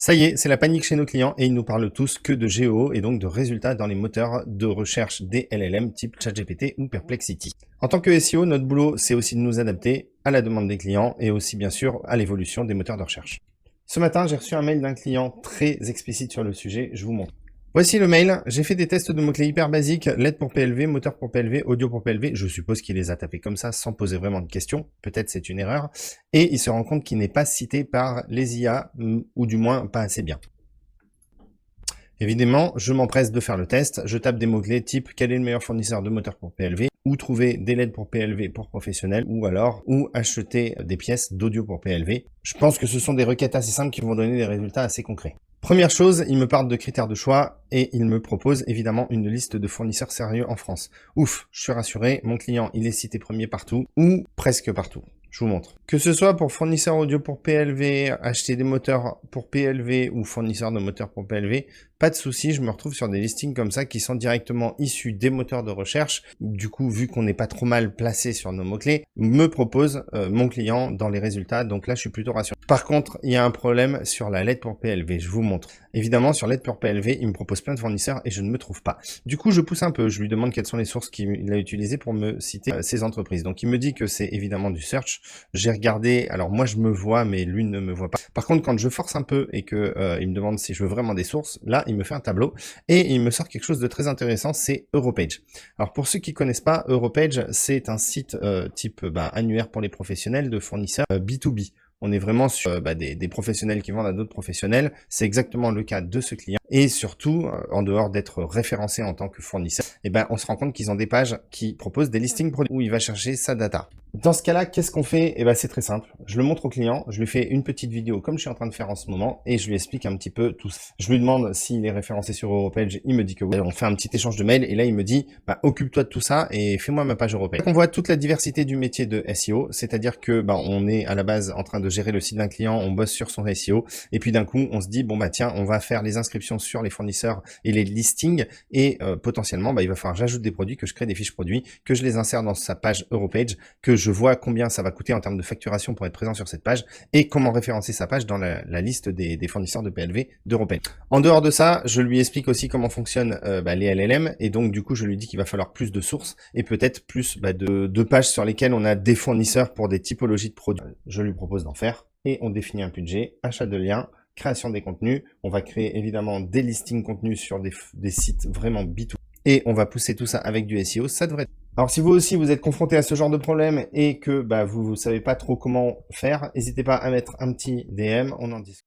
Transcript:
Ça y est, c'est la panique chez nos clients et ils nous parlent tous que de GEO et donc de résultats dans les moteurs de recherche des LLM type ChatGPT ou Perplexity. En tant que SEO, notre boulot, c'est aussi de nous adapter à la demande des clients et aussi bien sûr à l'évolution des moteurs de recherche. Ce matin, j'ai reçu un mail d'un client très explicite sur le sujet, je vous montre. Voici le mail, j'ai fait des tests de mots-clés hyper basiques, lettres pour PLV, moteur pour PLV, audio pour PLV, je suppose qu'il les a tapés comme ça sans poser vraiment de questions, peut-être c'est une erreur, et il se rend compte qu'il n'est pas cité par les IA, ou du moins pas assez bien. Évidemment, je m'empresse de faire le test, je tape des mots-clés type quel est le meilleur fournisseur de moteur pour PLV, ou trouver des LED pour PLV pour professionnels, ou alors, ou acheter des pièces d'audio pour PLV. Je pense que ce sont des requêtes assez simples qui vont donner des résultats assez concrets. Première chose, il me parle de critères de choix et il me propose évidemment une liste de fournisseurs sérieux en France. Ouf, je suis rassuré, mon client il est cité premier partout, ou presque partout. Je vous montre. Que ce soit pour fournisseur audio pour PLV, acheter des moteurs pour PLV ou fournisseur de moteurs pour PLV, pas de souci, je me retrouve sur des listings comme ça qui sont directement issus des moteurs de recherche. Du coup, vu qu'on n'est pas trop mal placé sur nos mots-clés, me propose mon client dans les résultats. Donc là, je suis plutôt rassuré. Par contre, il y a un problème sur la lettre pour PLV. Je vous montre. Évidemment, sur l'aide pour PLV, il me propose plein de fournisseurs et je ne me trouve pas. Du coup, je pousse un peu. Je lui demande quelles sont les sources qu'il a utilisées pour me citer ces entreprises. Donc, il me dit que c'est évidemment du search. J'ai regardé. Alors, moi, je me vois, mais lui ne me voit pas. Par contre, quand je force un peu et que il me demande si je veux vraiment des sources, là, il me fait un tableau et il me sort quelque chose de très intéressant. C'est Europage. Alors, pour ceux qui connaissent pas, Europage, c'est un site type annuaire pour les professionnels de fournisseurs B2B. On est vraiment sur des professionnels qui vendent à d'autres professionnels. C'est exactement le cas de ce client. Et surtout, en dehors d'être référencé en tant que fournisseur, on se rend compte qu'ils ont des pages qui proposent des listings produits où il va chercher sa data. Dans ce cas-là, qu'est-ce qu'on fait? C'est très simple. Je le montre au client, je lui fais une petite vidéo comme je suis en train de faire en ce moment et je lui explique un petit peu tout ça. Je lui demande s'il est référencé sur Europage, il me dit que oui. On fait un petit échange de mails et là il me dit occupe-toi de tout ça et fais-moi ma page Europage. On voit toute la diversité du métier de SEO, c'est-à-dire que on est à la base en train de gérer le site d'un client, on bosse sur son SEO et puis d'un coup on se dit tiens, on va faire les inscriptions sur les fournisseurs et les listings et potentiellement il va falloir que j'ajoute des produits, que je crée des fiches produits, que je les insère dans sa page Europage, que je vois combien ça va coûter en termes de facturation pour être présent sur cette page et comment référencer sa page dans la liste des fournisseurs de PLV d'Europage. En dehors de ça, je lui explique aussi comment fonctionnent les LLM et donc du coup je lui dis qu'il va falloir plus de sources et peut-être plus de pages sur lesquelles on a des fournisseurs pour des typologies de produits. Je lui propose d'en faire et on définit un budget, achat de liens, création des contenus. On va créer évidemment des listings contenus sur des sites vraiment B2B et on va pousser tout ça avec du SEO. Ça devrait être... Alors si vous aussi vous êtes confronté à ce genre de problème et que vous savez pas trop comment faire, n'hésitez pas à mettre un petit DM, on en discute.